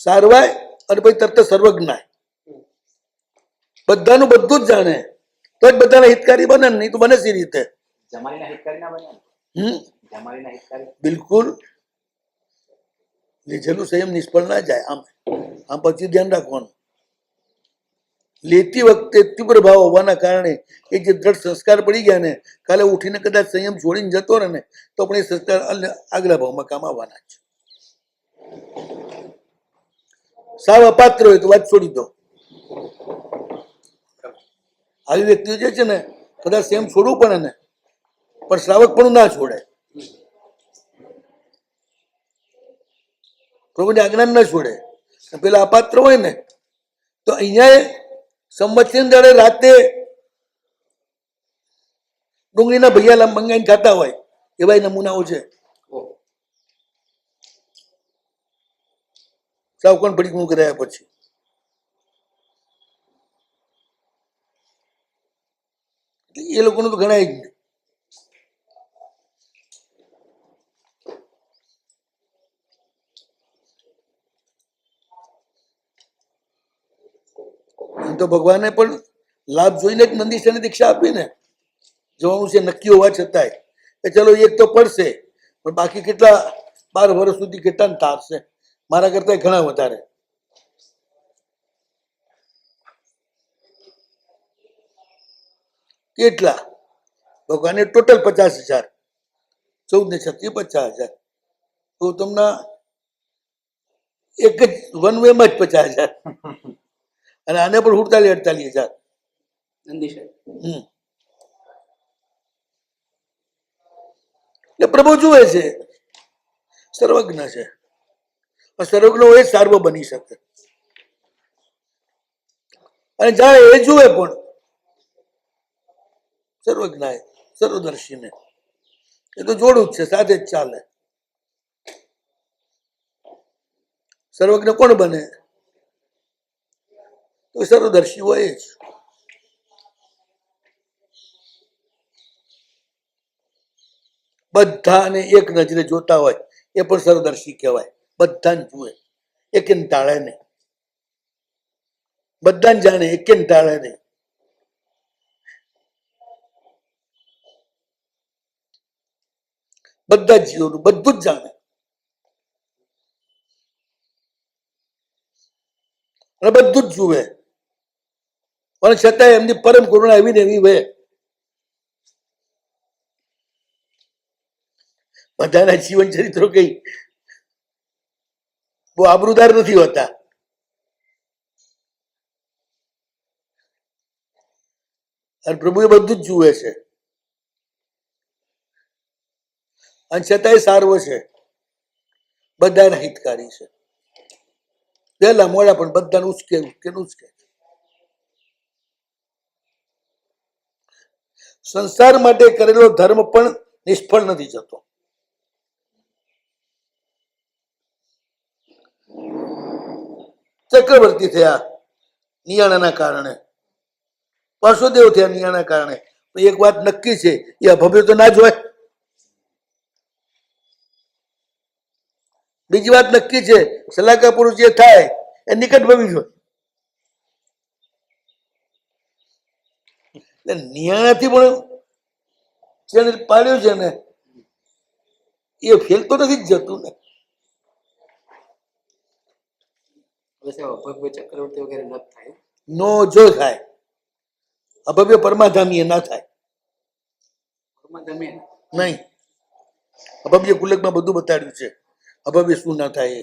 સારવાય અને પછી તરત સર્વજ્ઞાય, બધાનું બધું જ જાણે તો જ બધાના હિતકારી બને ને, નહીં તો બને સી રીતે? બિલકુલ લીધેલું સંયમ નિષ્ફળ ના જાય. આમ પછી ધ્યાન રાખવાનું. લેતી વખતે તીવ્ર ભાવ હોવાના કારણે એ જે દ્રઢ સંસ્કાર પડી ગયા ને, કાલે ઉઠીને કદાચ સંયમ છોડીને જતો રહે ને તો પણ એ સંસ્કાર આગલા ભાવમાં કામ આવવાના છે. સાવ અપાત્ર હોય તો વાત છોડી દો. આવી વ્યક્તિઓ જે છે ને કદાચ સંયમ છોડવું પડે ને પણ શ્રાવક પણ ના છોડે, પ્રભુની આજ્ઞા ના છોડે. પેલા અપાત્ર હોય ને તો અહીંયા સંવત્સરી દાડે રાતે ડુંગળીના ભૈયા મંગાઈને ખાતા હોય એવા નમૂનાઓ છે. સાવ કોણ પડી કર્યા પછી એ લોકોનું તો ગણાય જ નહીં. તો ભગવાને પણ લાભ જોઈને જ નંદીશને દીક્ષા આપી ને, જવાનું છે નક્કી હોવા છતાંય કે ચલો એક તો પડશે પણ બાકી કેટલા 12 વર્ષ સુધી કેટલા તારશે, મારા કરતા ઘણા વધારે. કેટલા ભગવાને ટોટલ 50,000, 14 ને 36 50,000. તો તમને એક જ વન વે માં જ 50,000 અને આને પણ 48,000. એટલે પ્રભુ જુએ છે, સર્વજ્ઞ છે. સર્વજ્ઞ એ સાર્વ બની શકે અને જાણે એ જુએ પણ સર્વજ્ઞ સર્વદર્શીને એ તો જોડું જ છે, સાથે જ ચાલે. સર્વજ્ઞ કોણ બને? તો સર્વદર્શી હોય જ. બધાને એક નજરે જોતા હોય એ પણ સર્વદર્શી કહેવાય. બધાને જુએ, એકેને ટાળે નહીં. બધાને જાણે, એકેને ટાળે નહીં. બધા જ જીવોનું બધું જ જાણે અને બધું જ જુએ, પણ છતાંય એમની પરમ કરુણા એવી ને એવી હોય. બધાના જીવન ચરિત્રો કઈ બહુ આબરૂદાર નથી હોતા. અને પ્રભુ એ બધું જ જુએ છે અને છતાંય સાર્વ છે, બધાના હિતકારી છે. પહેલા મોડા પણ બધાને ઉચકે ઉચકે. સંસાર માટે કરેલો ધર્મ પણ નિષ્ફળ નથી જતો. ચક્રવર્તી થયા નિયાણાના કારણે, વાસુદેવ થયા નિયાણા કારણે. એક વાત નક્કી છે, એ અભવ્ય તો ના જ હોય. બીજી વાત નક્કી છે, સલાહકાર પુરુષ જે થાય એ નિકટ ભવિષ્ય હોય. એટલે નિયાણાથી પણ જેને પાડ્યું છે ને એ ફેલ તો નથી જ જતું ને. ચક્રવર્તી વગેરે ન થાય, નો જો થાય અભવ્ય પરમાધામી ના થાય. નહીં, અભવ્ય કુલકમાં બધું બતાડ્યું છે, અભવ્ય શું ના થાય.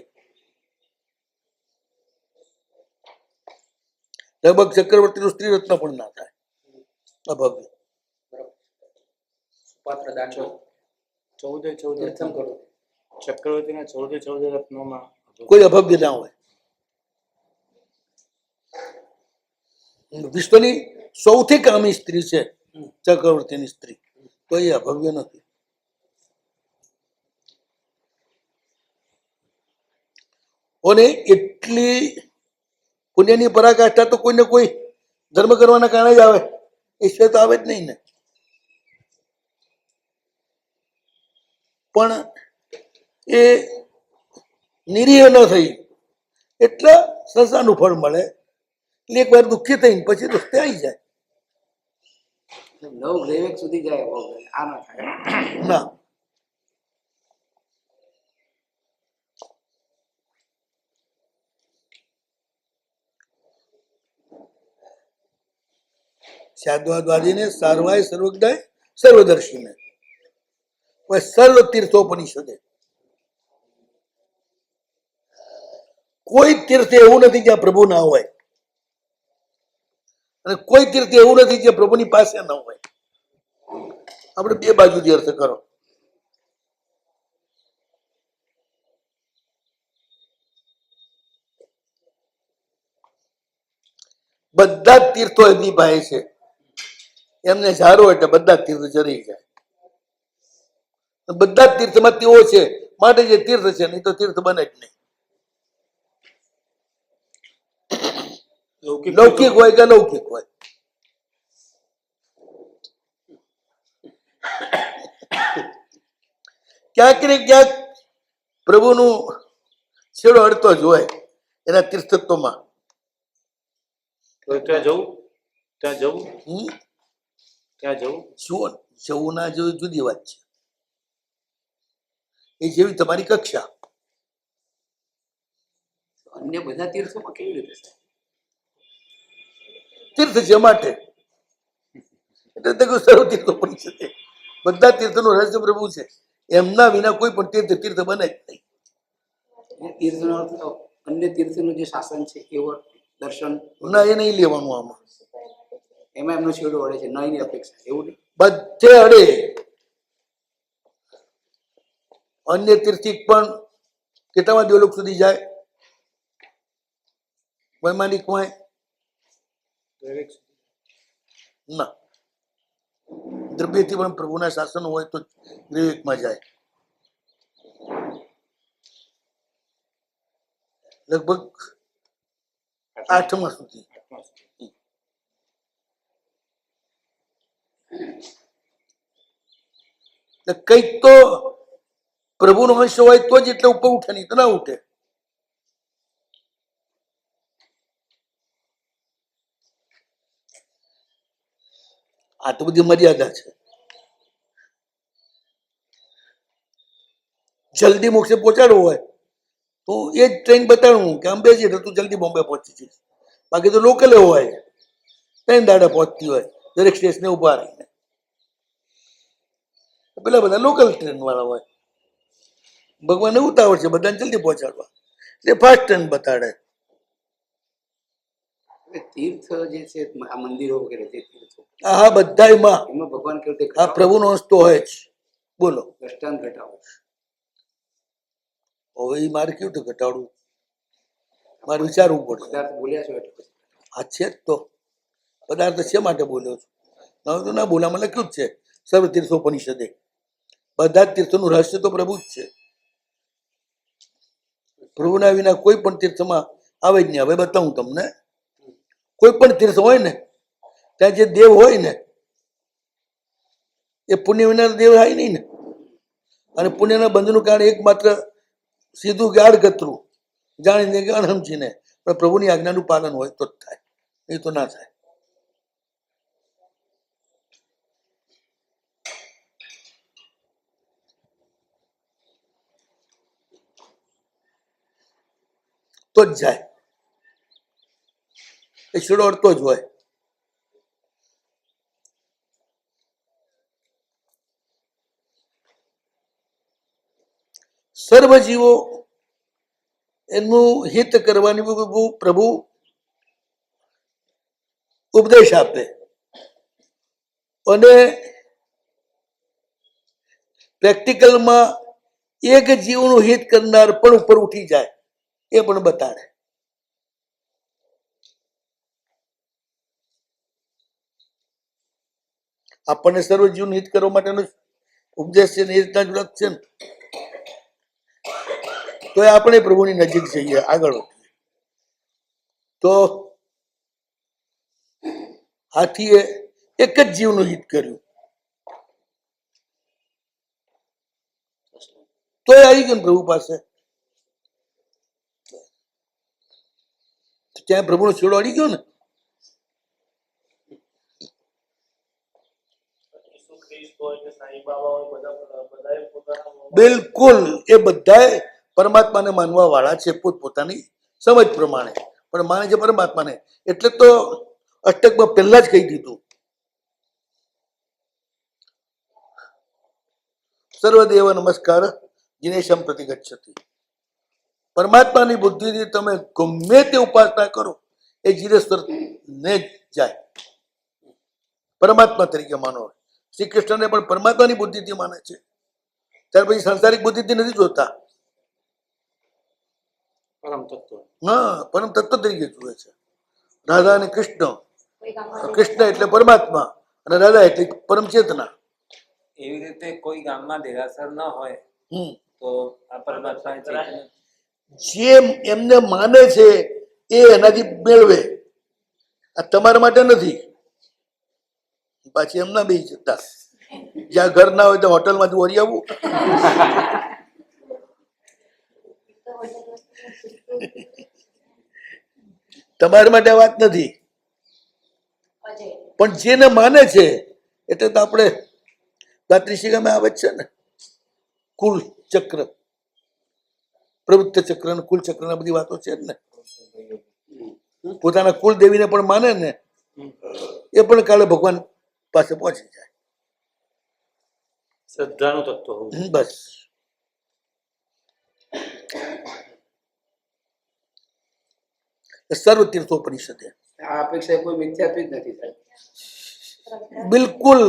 લગભગ ચક્રવર્તી નું સ્ત્રી રત્ન પણ ના થાય અભવ્ય. ચક્રવર્તીના 14 રત્નોમાં કોઈ અભવ્ય ના હોય. વિશ્વની સૌથી કામી સ્ત્રી છે ચક્રવર્તીની સ્ત્રી, તો એ અભવ્ય નથી. અને એટલી પુણ્યની પરાકાષ્ઠા તો કોઈને કોઈ ધર્મ કરવાના કારણે જ આવે, એ તો આવે જ નહીં ને. પણ એ નિરીહ ન થઈ, એટલે સંસારનું ફળ મળે. એટલે એક વાર દુઃખી થઈને પછી રસ્તે આવી જાય. 9 ગ્રેવેક સુધી જાય ભોગ આ ના થાય. ના, શાદ્વાદવાદીને સારવાય સર્વજ્ઞાય સર્વદર્શીને સર્વ તીર્થોપનિષદે કોઈ તીર્થ એવું નથી જ્યાં પ્રભુ ના હોય, અને કોઈ તીર્થ એવું નથી જે પ્રભુની પાસે ન હોય. આપણે બે બાજુથી અર્થ કરો. બધા જ તીર્થો એમની પાસે છે. એમને ઝારો એટલે બધા જ તીર્થ જરી જાય. બધા જ તીર્થમાં તેઓ છે માટે જે તીર્થ છે, નહીં તો તીર્થ બને જ નહીં. લૌકિક હોય કે લૌકિક હોય. ક્યાંક ને ક્યાંક પ્રભુનું છેડો અડતો જ હોય એના તીર્થત્વમાં. તો ત્યાં જવું, ત્યાં જવું, હમ ત્યાં જવું. જુઓ, જવું ના જવું જુદી વાત છે. એ જેવી તમારી કક્ષા. અન્ય બધા તીર્થોમાં કેવી રીતે છે? તીર્થ છે માટે એટલે તે કોઈ સર્વ તીર્થો પડી શકે. બધા તીર્થનું રહસ્ય પ્રભુ છે. એમના વિના કોઈ પણ તીર્થ તીર્થ બને જ નહીં. એ તીર્થનો અર્થ અન્ય તીર્થનું જે શાસન છે એવો દર્શન ના, એ નહીં લેવાનું આમાં. એમાં એમનો છેડો અડે છે, ન એની અપેક્ષા એવું નહીં. બધે અડે. અન્ય તીર્થિક પણ કેટલામાં દેવલોક સુધી જાય? વૈમાનિક હોય ગ્રેવેક સુધી. ના, દ્રવ્યથી પણ પ્રભુના શાસન હોય તો વિવેકમાં જાય. લગભગ 8મા સુધી. આઠમા સુધી. એટલે કંઈક તો પ્રભુનો અંશ હોય તો જ એટલે ઉપર ઉઠે, નહીં તો ના ઉઠે. આ તો બધી મર્યાદા છે. જલ્દી મોક્ષે પહોંચાડવું હોય તો એ જ ટ્રેન બતાડવું કે આમ બેસી તો તું જલ્દી બોમ્બે પહોંચી જઈશ. બાકી તો લોકલે હોય 3 દાડા પહોંચતી હોય દરેક સ્ટેશને ઉભા રહીને. પેલા બધા લોકલ ટ્રેન વાળા હોય. ભગવાનને ઉતાવળ છે બધાને જલ્દી પહોંચાડવા, એટલે ફાસ્ટ ટ્રેન બતાડે. એટલે તીર્થ જે છે આ મંદિરો વગેરે જે તીર્થો આ બધાયમાં એમાં ભગવાન કેવી રીતે આ પ્રભુનો અંશ તો હોય જ. બોલો, દ્રષ્ટાંત ઘટાડો. હવે એ મારે કેવું તો ઘટાડવું? મારે વિચારવું પડશે. પદાર્થ બોલ્યા છો એટલે પછી આ છે જ તો પદાર્થ છે માટે બોલ્યો છું. હવે તો ના બોલામાં લખ્યું જ છે સર્વ તીર્થોપનિષદે. બધા જ તીર્થોનું રહસ્ય તો પ્રભુ જ છે. પ્રભુના વિના કોઈ પણ તીર્થમાં આવે જ નહીં. હવે બતાવું તમને. કોઈ પણ તીર્થ હોય ને ત્યાં જે દેવ હોય ને એ પુણ્ય વિના દેવ થાય નહીં ને. અને પુણ્યના બંધનું કારણ એકમાત્ર સીધું કે આડકતરું જાણીને કે અણસમજીને, પણ પ્રભુની આજ્ઞાનું પાલન હોય તો જ થાય, નહીં તો ના થાય. તો જ જાય. એ છેડો અડતો જ હોય. સર્વ જીવો એનું હિત કરવાની પ્રભુ ઉપદેશ આપે, અને પ્રેક્ટિકલમાં એક જીવનું હિત કરનાર પણ ઉપર ઉઠી જાય એ પણ બતાડે. આપણને સર્વ જીવનું હિત કરવા માટેનો ઉપદેશ છે ને એ રીતના જ વ્રત છે ને, તો આપણે પ્રભુની નજીક જઈએ, આગળ વધીએ. તો હાથીએ એક જ જીવનું હિત કર્યું તો એ આવી ગયું પ્રભુ પાસે. ત્યાં પ્રભુનો છેડો અડી ગયો ને. ઈસુ ખ્રિસ્ત હોય કે સાંઈ બાબા હોય બધાએ પોતાના બિલકુલ એ બધાએ પરમાત્માને માનવા વાળા છે પોતપોતાની સમજ પ્રમાણે, પણ માને છે પરમાત્માને. એટલે તો અષ્ટકમાં પહેલા જ કહી દીધું, સર્વદેવ નમસ્કાર દિનેશમ પ્રતિગચ્છતિ. પરમાત્માની બુદ્ધિથી તમે ગમે તે ઉપાસના કરો એ જીરેશ્વર ને જ જાય, પરમાત્મા તરીકે માનો. શ્રી કૃષ્ણને પણ પરમાત્માની બુદ્ધિથી માને છે, ત્યાર પછી સંસારિક બુદ્ધિથી નથી જોતા. પરમ તત્વ. હા, પરમ તત્વ તરીકે જુએ છે. રાધા અને કૃષ્ણ, કૃષ્ણ એટલે પરમાત્મા અને રાધા એટલે પરમ ચેતના. એવી રીતે કોઈ ગામમાં દેરાસર ન હોય હમ તો આ પરમાત્માની ચેતના જે એમને માને છે એ એનાથી મેળવે. આ તમારા માટે નથી. પાછી એમ ના બેસી જતા, જ્યાં ઘર ના હોય તો હોટલમાંથી ઓરી આવવું. તમારા માટે આ વાત નથી, પણ જેને માને છે એટલે તો આપણે દાત્રીશિકામાં આવે જ છે ને, કુલ ચક્ર, પ્રવૃત્ત ચક્ર અને કુલ ચક્ર ના બધી વાતો છે જ ને. પોતાના કુલ દેવીને પણ માને ને એ પણ કાલે ભગવાન પાસે પહોંચી જાય. શ્રદ્ધાનું તત્વ હોવું. બસ. સર્વ તીર્થોપનિષદે આ અપેક્ષા કોઈ મિથ્યાત્વ જ નથી થાય. બિલકુલ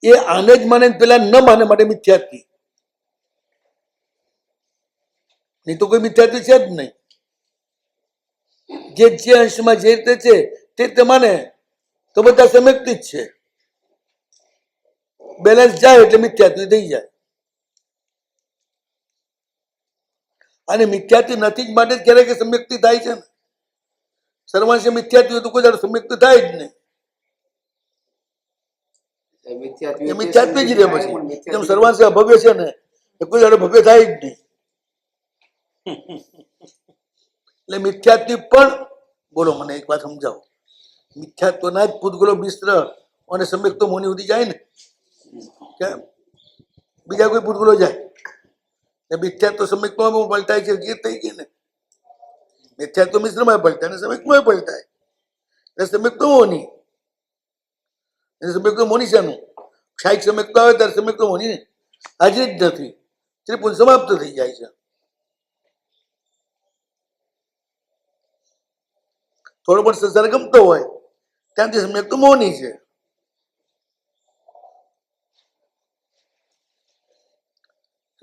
એ આને જ માને, પેલા ન માને માટે મિથ્યાત્વી. નહીં તો કોઈ મિથ્યાત્વી છે જ નહીં. જે અંશમાં જે રીતે છે તે રીતે માને તો બધા સમ્યક્તિ જ છે. બેલેન્સ જાય એટલે મિથ્યાત્વી થઈ જાય. અને મિથ્યાત્વી નથી જ માટે જ ક્યારેક સમ્યક્તિ થાય છે ને. સર્વાંશે મિથ્યાત્વી હોય તો કોઈ દાડો સમ્યક્તિ થાય જ નહીં. એ મિથ્યાત્વી જ રહે પછી. જેમ સર્વાંશે અભવ્ય છે ને એ કોઈ દાડો ભવ્ય થાય જ નહીં. એટલે મિથ્યાત્વી પણ, બોલો મને એક વાત સમજાવો, મિથ્યાત્વના જ પૂતગલો મિશ્ર અને સમ્યક તો મોની સુધી જાય ને, કેમ બીજા કોઈ પૂતગલો જાય? મિથ્યાત્વ સમ્યકમાં પલટાય છે, જે થઈ ગઈ ને. મિથ્યાત્વ મિશ્રમાં પલટાય ને સમ્યકમાં પલટાય. એટલે સમ્યક તો મોની, સમ્યક તો મોની શાનું? ક્ષાયિક સમ્યક તો આવે ત્યારે સમ્યક તો મોની હાજરી જ નથી, ત્રિપુન સમાપ્ત થઈ જાય છે. થોડો પણ સંસાર ગમતો હોય ત્યાંથી સમ્યક તો મૌની છે.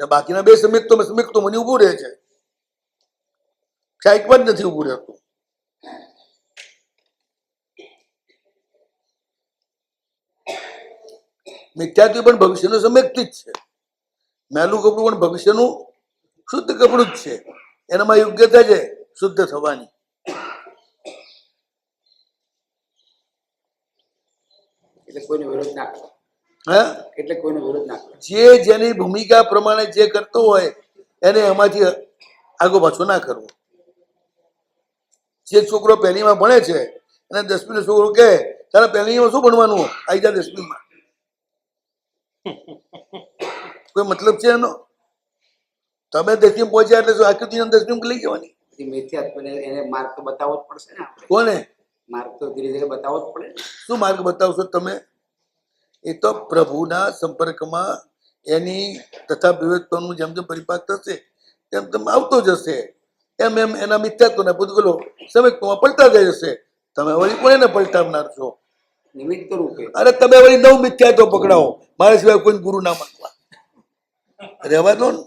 બાકીના બે સમ્યક તો મને ઉભું રહે છે, ક્ષાયિકમાં જ નથી ઉભું રહેતું. મિથ્યાત્વ પણ ભવિષ્યનું સમ્યક્તિ જ છે. મેલું કપડું પણ ભવિષ્યનું શુદ્ધ કપડું જ છે. એનામાં યોગ્યતા છે શુદ્ધ થવાની. એટલે કોઈનો વિરોધ ના કરે. હા, એટલે કોઈનો વિરોધ ના કરે. જે જેની ભૂમિકા પ્રમાણે જે કરતો હોય એને એમાંથી આગો પાછો ના કરવો. જે છોકરો પહેલીમાં ભણે છે અને 10મીનો છોકરો કહે તારા પહેલીમાં શું ભણવાનું, આવી જા 10મીમાં, કોઈ મતલબ છે એનો? તમે 10મી પહોંચ્યા એટલે શું આખી દુનિયા 10મી લઈ જવાની? પછી મિથ્યાત્વને એને માર્ગ તો બતાવવો જ પડશે ને આપણે. કોને માર્ગ તો ધીરે ધીરે બતાવવો જ પડે ને. શું માર્ગ બતાવશો તમે? એ તો પ્રભુના સંપર્કમાં એની તથા વિવેકત્વનું જેમ જેમ પરિપાક થશે તેમ તેમ આવતો જશે. એમ એમ એના મિથ્યાત્વના પૂતગલો સમ્યક્તમાં પલટા જાય જશે. તમે વળી કોને પલટાવનાર છો? નિમિત્ત રૂપે. અરે તમે વળી 9 મિથ્યાત્વ પકડાવો, મારા સિવાય કોઈ ગુરુ ના માનવા. રહેવા દો ને.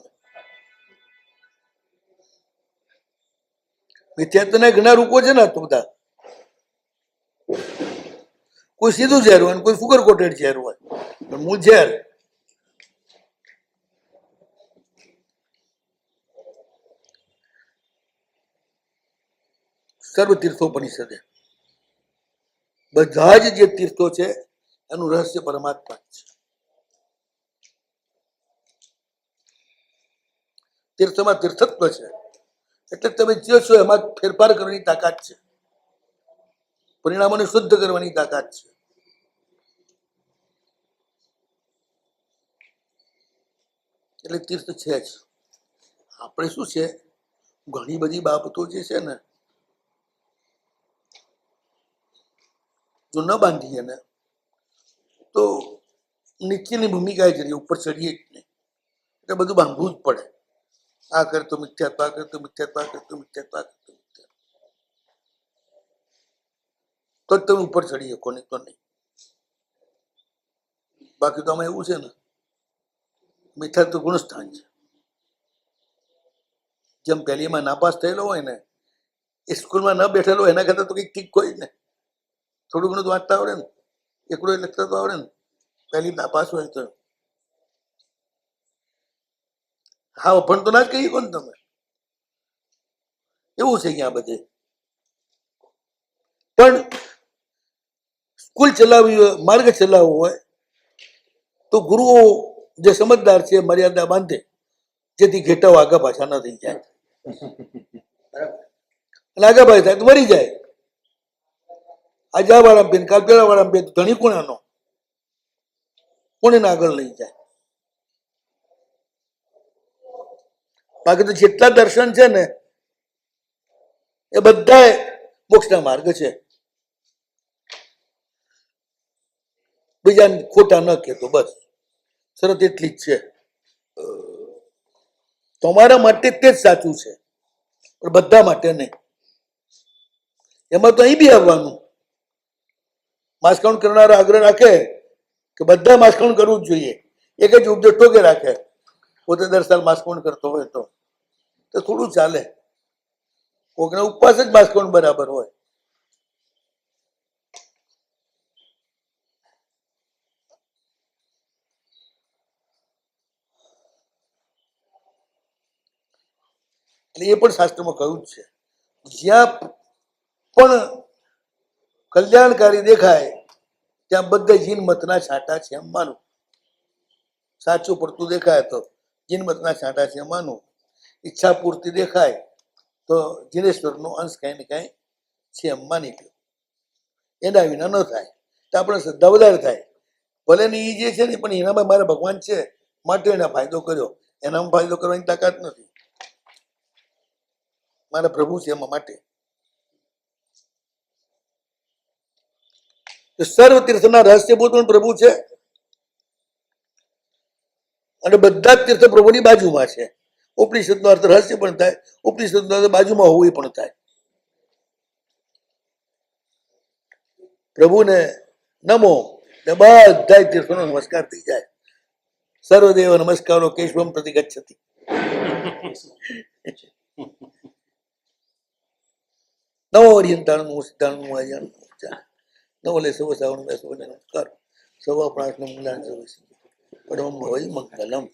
મિથ્યાત્વના ઘણા રૂપો છે ને, તો બધા કોઈ સીધું ઝેર હોય, કોઈ સુગર કોટેડ ઝેર હોય, પણ મૂળ ઝેર. સર્વ તીર્થોપનિષદે બધા જ જે તીર્થો છે એનું રહસ્ય પરમાત્મા જ છે. તીર્થમાં તીર્થત્વ છે એટલે તમે જે છો એમાં ફેરફાર કરવાની તાકાત છે. પરિણામોને શુદ્ધ કરવાની તાકાત છે. એટલે તીર્થ છે જ. આપણે શું છે, ઘણી બધી બાબતો જે છે ને, જો ન બાંધીએ ને તો નીચેની ભૂમિકાએ જઈએ, ઉપર ચડીએ જ નહીં. એટલે બધું બાંધવું જ પડે. આ કરતો મિથ્યાત્વ, આ કરતો મિથ્યાત્વ, આ કરતો મિથ્યાત્વ, આ કરતો મિથ્યાત્વ, તો જ તમે ઉપર ચડી શકો, નહીં તો નહીં. બાકી તો આમાં એવું છે ને, મિથ્યાત્વ ગુણસ્થાન છે. જેમ પહેલીમાં નાપાસ થયેલો હોય ને, એ સ્કૂલમાં ન બેઠેલો એના કરતા તો કંઈક ઠીક હોય ને. થોડું ઘણું તો વાંચતા આવડે ને, એકડો લખતા તો આવડે ને. પહેલી નાપાસ હોય તો હા અભણ તો ના જ કહી શકો ને તમે. એવું છે અહીંયા બધે. પણ સ્કૂલ ચલાવવી હોય, માર્ગ ચલાવવો હોય તો ગુરુઓ જે સમજદાર છે મર્યાદા બાંધે, જેથી ઘેટાઓ આગા પાછા ન થઈ જાય. અને આગા પાછા થાય તો મરી જાય. આજે આ વાળા બેન, કાલ પેલા વાળા બેન, ધણી કોણાનો, કોને આગળ લઈ જાય. બાકી તો જેટલા દર્શન છે ને એ બધા મોક્ષના માર્ગ છે. બીજા ખોટા ન કહેતો, બસ શરત એટલી જ છે. તમારા માટે તે જ સાચું છે, પણ બધા માટે નહીં. એમાં તો અહીં બી આવવાનું. માસકાઉન્ટ કરનારા આગ્રહ રાખે કે બધા માસકાઉન્ટ કરવું જ જોઈએ, એક જ ઉપદેશ ટોકે રાખે, પોતે દર સાલ માસકાઉન્ટ કરતો હોય તો થોડું ચાલે. કોકના ઉપવાસ જ માસકાઉન્ટ બરાબર હોય. એટલે એ પણ શાસ્ત્રમાં કહ્યું જ છે, જ્યાં પણ કલ્યાણકારી દેખાય ત્યાં બધા જીન મતના છાંટા છે એમ માનું. સાચું પડતું દેખાય તો જીન મતના છાંટા છે એમ માનું. ઈચ્છા પૂર્તિ દેખાય તો જીનેશ્વરનો અંશ કઈ ને કઈ છે એમ માની લો. એના વિના ન થાય તો આપણે શ્રદ્ધા વધારે થાય. ભલે ને એ જે છે ને, પણ એનામાં મારા ભગવાન છે માટે એને ફાયદો કર્યો, એનામાં ફાયદો કરવાની તાકાત નથી. મારા પ્રભુ છે એમાં માટે. સર્વ તીર્થના રહસ્યભૂત પણ પ્રભુ છે, અને બધા જ તીર્થ પ્રભુની બાજુમાં છે. ઉપનિષદનો અર્થ રહસ્ય પણ થાય, ઉપનિષદનો અર્થ બાજુમાં હોવું એ પણ થાય. પ્રભુને નમો ને બધા તીર્થોનો નમસ્કાર થઈ જાય. સર્વદેવ નમસ્કારો કેશવમ પ્રતિ ગચ્છતિ. નવો અરિયંતાણું સિદ્ધાણું આયાનું નવો લે સવ સાવણ નમસ્કાર સવા પ્રાર્થના મંગલાન સર્વ પરમ ભવૈ મંગલમ.